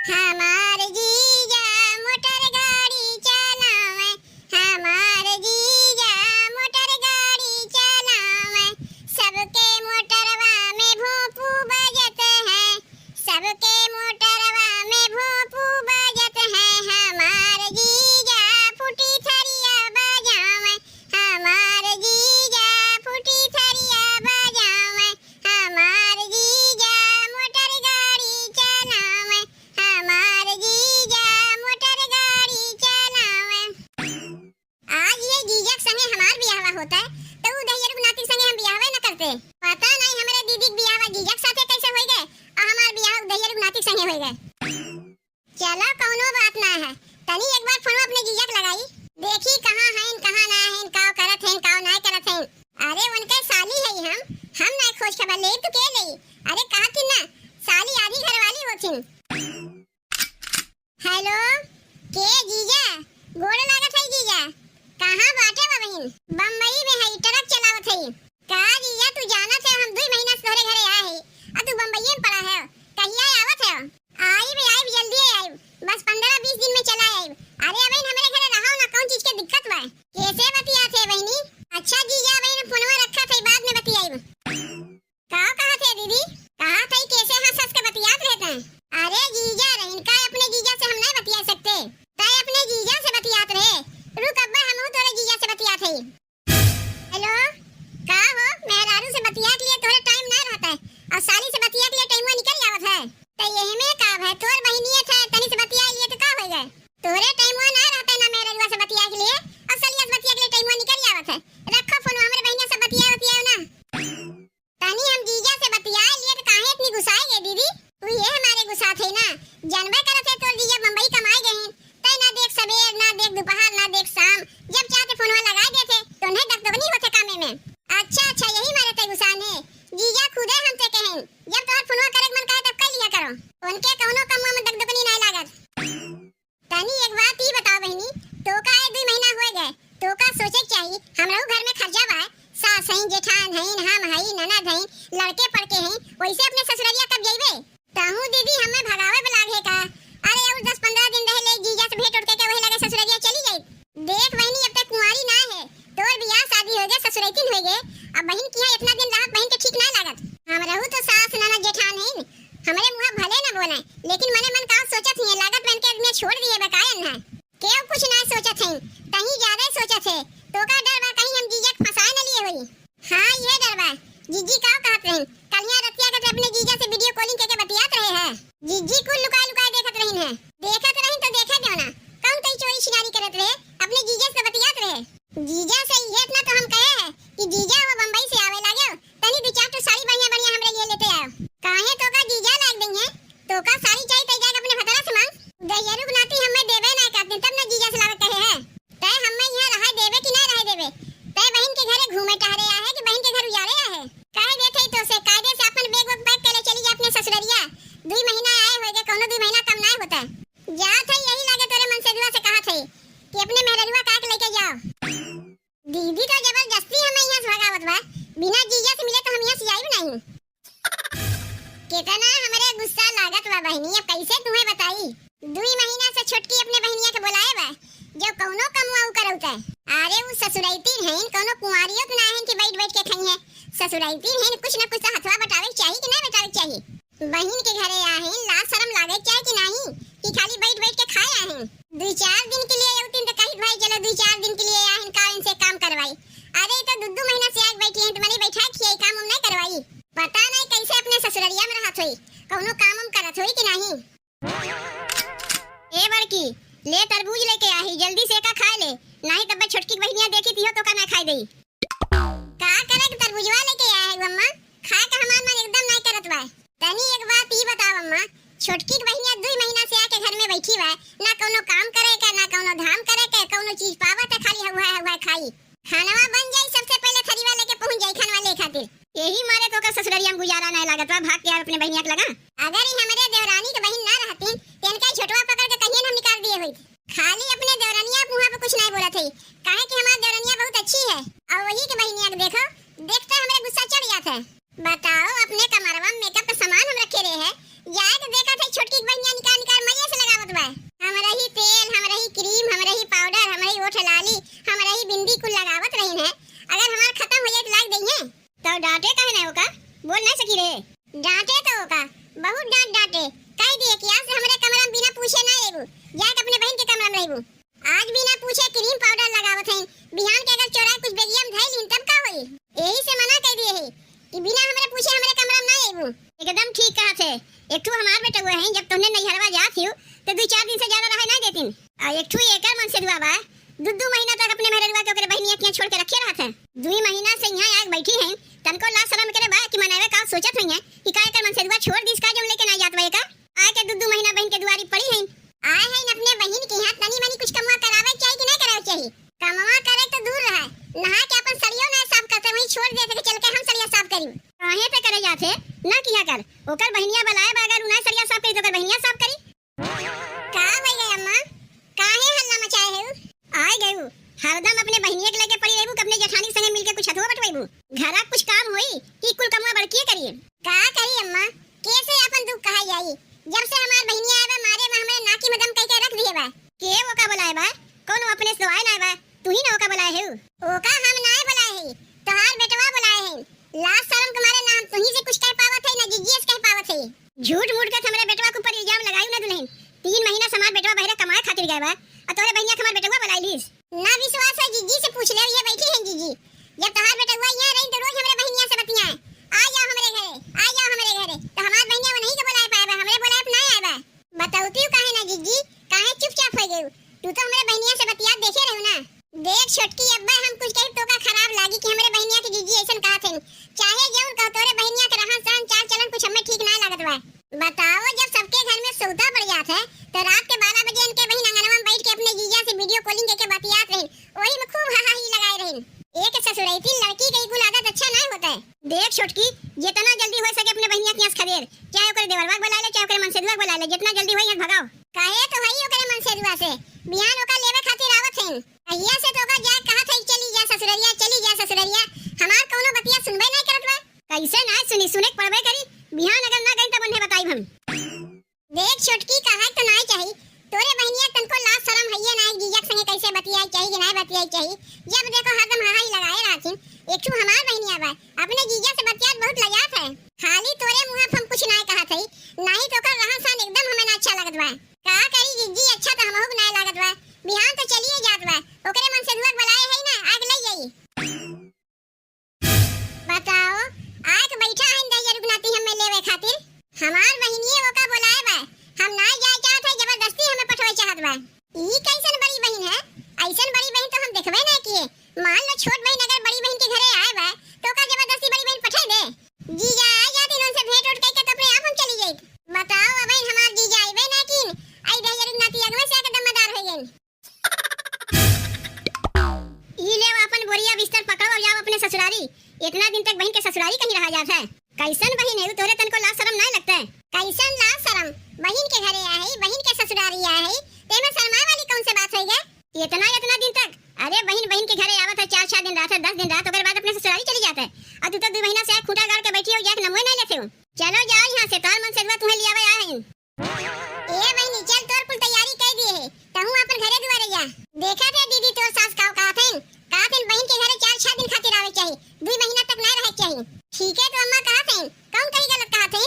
हमार जीजा मोटर गाड़ी चलावे, हमार जीजा मोटर गाड़ी चलावे। सबके मोटरवा में भोंपू बजत है, सबके मोटरवा में भोंपू बजत है। हमार जीजा फूटी थरिया बजावे, हमार जीजा फूटी थरिया बजावे। हमार जीजा मोटर गाड़ी चलावे, हमार जीजा मोटर गाड़ी चलावे। आज ये जीजा के संगे हमार बियाहवा होता है तो उ दहिया रुगनाती संगे हम बियाहवे न करते। पता नहीं हमारे दीदी के बियाहवा जीजा के साथे कैसे होई गए और हमार बियाह दहिया रुगनाती संगे होई गए। चलो कौनो बात ना है, तनी एक बार फोन अपने जीजा के लगाई, देखी कहां हैं कहां ना हैं, काव करत हैं काव ना करत हैं। अरे उनके साली है हम ना खोज खबर ले तो के ले। अरे कहा थी ना साली आधी घरवाली होथिन। हेलो के जीजा गोड़ लागत है जीजा, कहां बाटे बा बहन? बम्बई में है, ट्रक चलावत है। का जीजा तू जानत है हम 2 महीना से तोरे घरे आए है और तू बम्बई में पड़ा है, कहिया आवत है? आई जल्दी आई, बस 15-20 दिन में चला आई। अरे बहन हमारे घरे रहो ना, कौन चीज के दिक्कत बा? कैसे बतियात है बहनी? अच्छा जीजा बहन फोनवा रखा थे, बाद में बतियाई। का कहा थे दीदी? कहा थे कैसे हंस हंस के बतियात रहते हैं? अरे जीजा रहीन का अपने जीजा से हम नहीं बतिया सकते, तय अपने जीजा से बतियात रहे। रुक अब्बा हमहू तोरे जीजा से बतियात हई। हेलो का हो मेहरारू से बतिया के लिए तोरे टाइम ना रहता है और साली से बतिया के लिए टाइमवा निकल जावत है। तो यही में का है तोर बहनिये थे तनी से बतिया लिए तो का हो गए? तोरे टाइमवा ना रहता ना मेहरारूवा से बतिया के लिए और सालिया से बतिया के लिए टाइमवा निकल जावत है। रखो फोन हमरे बहनिया से बतिया ना। तनी हम जीजा से बतिया लिए तो काहे इतनी गुस्साए गए दीदी? तू ये हमारे गुस्सा थे ना, जानबे करत है तोर जीजा बम्बई कमाए गए हैं, तय ना देख सवेर ना देख दोपहर ना देख शाम, जब चाहते फोनवा लगा देते तो नहीं दगदगनी होते कामे में। अच्छा यही मारे ते गुस्सा ने जीजा खुदे हमसे कहें जब तोहर फोनवा करे मन करे तब कर लिया करो, उनके कौनो कमवा में दगदगनी नहीं लागत। तनी एक बात ही बताओ बहनी, तो का 2 महीना हो गए तो का सोचे चाहिए हमरो घर में खर्चा बा, सास हैं जेठान हैं हम हैं ननद हैं लड़के पड़के हैं, वैसे अपने ससुरलिया कब जइबे? ताहू दीदी हमें भगावे बलागे का? अरे और 10-15 दिन रह ले जीजा से भेंट उठ के वही लगे ससुरलिया चली गई। देख बहनी अब तक कुंवारी ना है, तोर बियाह शादी हो गए ससुरैतिन हो गए, अब बहन की इतना दिन रहत बहन के ठीक ना लागत। हम रहू तो सास ननद जेठान हैं, हमरे मुंह भले ना बोले लेकिन मने मन का सोचत ही लागत बहन के में छोड़ दिए बकायन है। केव कुछ ना सोचत है, कहीं ज्यादा सोचत है, तो का डर बा कहीं हम जीजा के फंसाए न लिए होई। हां ये डर बा। जीजी का कहत रहे कलिया रतिया के अपने जीजा से वीडियो कॉलिंग करके बतियात रहे हैं। जीजी को लुकाए लुकाए देखत रही है, देखत रही तो देखे क्यों ना, कौन कई चोरी शिकारी करत रहे अपने जीजा से बतियात रहे। जीजा से ये इतना तो हम कहे हैं कि जीजा वो बम्बई से आवे लागे तनी 2-4 तो साड़ी बढ़िया हमरे लिए लेते आओ। काहे तो का जीजा लाग देंगे तो का साड़ी चाहिए तय जाके अपने भतरा से मांग, दहिया रुगनाती हमें देबे ना करते तब ना जीजा से लागत कहे है। तय हमें यहां रह देबे कि नहीं रह देबे? तय बहन के घरे घूमे टहरे आ है कि बहन के घर उजाड़े आ है? काहे देथे तो से कायदे से अपन बैग पैक करे चली जा अपने ससुरलिया। 2 महीना आए होगे कोनो 2 महीना कम नहीं होता है। जा थे यही लागे तोरे मन से दुआ से कहा थे कि अपने मेहररुआ का के लेके जाओ। दीदी तो जबरदस्ती हमें यहां से भगावत बा, बिना जीजा से मिले तो हम यहां से जाइब नहीं। कितना हमरे गुस्सा लागत बा बहनी, अब कैसे तुम्हें बताई? 2 महीना से छोटकी अपने बहनिया के बुलाए बा जो कौनो कमवाऊ करौता है। अरे वो ससुरैतिन हैं, कोनो कुंवारियो ना हैं कि बैठ के खाई है, ससुरैतिन हैं, कुछ ना कुछ तो हथवा बटावे चाहिए कि नहीं बटावे चाहिए? बहन के घरे आ हैं लाज शर्म लागे चाहिए कि नहीं कि खाली बैठ के खाए आ हैं? 2-4 दिन के लिए औतिन तो कहित भाई चलो 2-4 दिन के लिए आ हैं का इनसे काम करवाई। अरे तो 2 महीना से आग बैठी हैं तो मनी बैठा खियाई काम हम नहीं करवाई। पता नहीं कैसे अपने ससुरलिया में रहत होई, कौनो काम हम करत होई कि नहीं। ए बड़की ले तरबूज लेके आही, जल्दी से का खा ले, नहीं तब छोटकी बहनिया देखी थी तो का ना खाई देई। का करे के तरबूजवा लेके आए है अम्मा, खा के हमार मन एकदम नहीं करत बा। तनी एक बात ई बताओ अम्मा, छोटकी बहनिया 2 महीना से आके घर में बैठी बा, ना कोनो काम करे का ना कोनो धाम करे के, कोनो चीज पावत है खाली हुआ खाई। खानवा बन जाई सबसे पहले थरीवा लेके पहुंच जाई खानवा ले खातिर। यही मारे तो का ससुरलिया में गुजारा नहीं लागत बा, भाग के यार अपने बहनिया के लगा। अगर ही हमारे देवरानी के बहन ना रहती तेनका छोटवा पकड़ के कहिए हम निकाल दिए होई। खाली अपने देवरानिया मुंह पे कुछ नहीं बोला थी, काहे कि हमारी देवरानिया बहुत अच्छी है और वही के बहनिया के देखो देखते हमारे गुस्सा चढ़ जाता है। बताओ अपने कमरवा मेकअप का सामान हम रखे रहे हैं, जाए तो देखा था छोटकी बहनिया निकाल निकाल डांटे तो का बहुत डांटे कह दिए कि आज से हमरे कमरा में बिना पूछे ना आएबू, जाके अपने बहन के कमरा में रहबू। आज बिना पूछे क्रीम पाउडर लगावत हैं, बिहान के अगर चोरा कुछ बेगिया में धइल तब का होई। यही से मना कर दिए है कि बिना हमरे पूछे हमरे कमरा में ना आएबू। एकदम ठीक कहा थे। एक ठो हमार बेटा हुए हैं, जब तुमने नैहरवा जात हियो तो 2-4 दिन से ज्यादा रहे ना देतिन। और एक ठो एकर मन से दुआ बा 2 महीना तक अपने मेहरवा के ओकरे बहनिया के छोड़ के रखे रहत है। 2 महीना से यहां आग बैठी हैं, तनको ला शर्म करे बा कि मनावे का सोचत हई है कि का एकर मन से दुआ छोड़ दिस का जो लेके ना जात बा का। आए के 2 महीना बहन के दुआरी पड़ी हैं। आए हैं अपने बहन के हाथ तनी मनी कुछ कमवा करावे चाहिए कि नहीं करावे चाहिए। कमवा करे तो दूर रहे, नहा के अपन सरियो ना साफ करते वहीं छोड़ दे के चल के हम सरिया साफ करी। काहे पे करे जाते ना किया कर। ओकर बहनिया बुलाए बगैर उना सरिया साफ करी तो ओकर बहनिया साफ करी। का भई गई अम्मा, काहे हल्ला मचाए है? आए गई हरदम अपने बहनिया के लेके पड़ी रहबू, अपने जेठानी संगे मिलके कुछ हथवा बटवाईबू। घरा कुछ काम होई कि कुल कमवा बड़की करिए। का करी अम्मा, कैसे अपन दुख कहा जाई। जब से हमार बहनिया आवे मारे में हमरे नाकी में दम कह के रख दिए बा। के वो का बुलाए बा? कौन अपने सवाए ना बा, तू ही ना ओका बुलाए है। ओका हम ना बुलाए है, तोहार बेटवा बुलाए है। लाज शर्म के मारे नाम तू ही से कुछ कह पावत है ना जिज्जी से कह पावत है। झूठ मूठ के हमरे बेटवा के ऊपर इल्जाम लगाई ना दुल्हन। 3 महीना समार बेटवा बहरे कमाए खातिर गए बा और तोरे बहनिया हमार बेटवा बुलाई लीस। ना विश्वास है जिज्जी से पूछ ले, ये बैठी है जिज्जी। जब तोहार बेटवा यहां रही तो रोज हमरे बहनिया से बतियाए, आ जाओ हमरे घरे, आ जाओ हमरे घरे। तो हमार बहनिया वो नहीं के बुलाए पाए बा, हमरे बुलाए ना आए बा। बताऊती काहे ना जिज्जी, काहे चुपचाप हो गई। तू तो हमरे बहनिया से बतिया देखे रहू ना। देख छोटकी अब्बा, हम कुछ कही तो का खराब लागी कि हमरे बहनिया के जिज्जी ऐसन कहा थे। चाहे जौन कहो तोरे बहनिया के रहन सहन चाल चलन कुछ हमें ठीक ना लागत बा। बताओ जब सबके घर में सौदा पड़ जात है तो रात के 12 बजे इनके बहन अंगनवा में बैठ के अपने जीजा से वीडियो कॉलिंग करके बतियात रहिन, वही में खूब हाहाही लगाए रहिन। एक ससुरैती लड़की के कुल आदत अच्छा नहीं होता है। देख छोटकी, जितना जल्दी हो सके अपने बहनिया के यहाँ खदेर, चाहे ओकर देवरवा बुला ले चाहे ओकर मनसेदुआ बुला ले, जितना जल्दी होई भगाओ। काहे तो हई ओकर मनसेदुआ से बिहान ओकर लेवे खातिर आवत हैं। कहिया से तो ओकर जाए कहा था चली जा ससुररिया, चली जा ससुररिया। हमार कोनो बतिया सुनबे नहीं करत बा। कैसे ना सुनी, सुने के पड़बे करी। बिहान अगर ना गई तब उन्हें बताई हम। देख छोटकी, कहा तो नहीं चाहिए तोरे बहनिया तनको लाज शर्म हइये ना जीजा संगे कैसे बतियाई चाहिए कि नहीं बतियाई चाहिए। जब देखो हरदम हाहाई लगाए रहथिन। एक ठो हमार बहनिया बा, अपने जीजा से बतियात बहुत लजात है। खाली तोरे मुंह हम कुछ नहीं कहत हई, नहीं तो कर रहन सहन एकदम हमें ना अच्छा लगत बा। का करी जिज्जी, अच्छा तो हमहु नहीं लागत बा। बिहान तो चलिए जात बा, ओकरे मन से दुआ बुलाए है ना, आग लई जाई। बताओ आके बैठा है दहिया रुकनाती हमें लेवे खातिर। हमार बहनिया ओका बुलाए बा, हम ना जाए चाहत है, जबरदस्ती हमें पठवे चाहत बा। ई कैसन बड़ी बहन है? ऐसन बड़ी बहन तो हम देखबे ना किए। मान लो छोट बहन अगर बड़ी बहन के घरे आए बा तो का जबरदस्ती बड़ी बहन पठा दे। जीजा आ जाती उनसे भेंट उठ करके तो अपने आप हम चली जाई। बताओ अब हमार जीजा आइबे ना किन, आई दहिया रुकनाती अगवे से आके दमदार हो गइन। ई ले अपन बोरिया बिस्तर पकड़ो और जाओ अपने ससुरारी। इतना दिन तक बहन के ससुरारी कहीं रहा जात है। कैसन बहन है तोरे तनको लाज शर्म नहीं लगता है? कैसन लाज शर्म, बहन के घरे आए है, बहन के ससुरारी आए है, तेमे शर्मा वाली कौन से बात है गे? इतना दिन तक अरे बहन के घरे आवत है 4 दिन रात है, 10 दिन रात, ओकर बाद अपने ससुरारी चली जाता है। और तू तो 2 महीना से खूंटा गाड़ के बैठी हो, जाके नमोय नहीं लेते हो। चलो जाओ यहां से, तोर मन से दुआ तुम्हें लियावे आए हैं। ए बहनी चल, तोर कुल तैयारी कर दिए है, तहु अपन घरे दुआरे जा। देखा थे दीदी तोर सास का कहत है बहन के घरे 4-6 दिन खातिर आवे चाहिए, 2 महीना तक ना रहे चाहिए। ठीक है तो अम्मा कहत है, कौन कहीं गलत कहत है?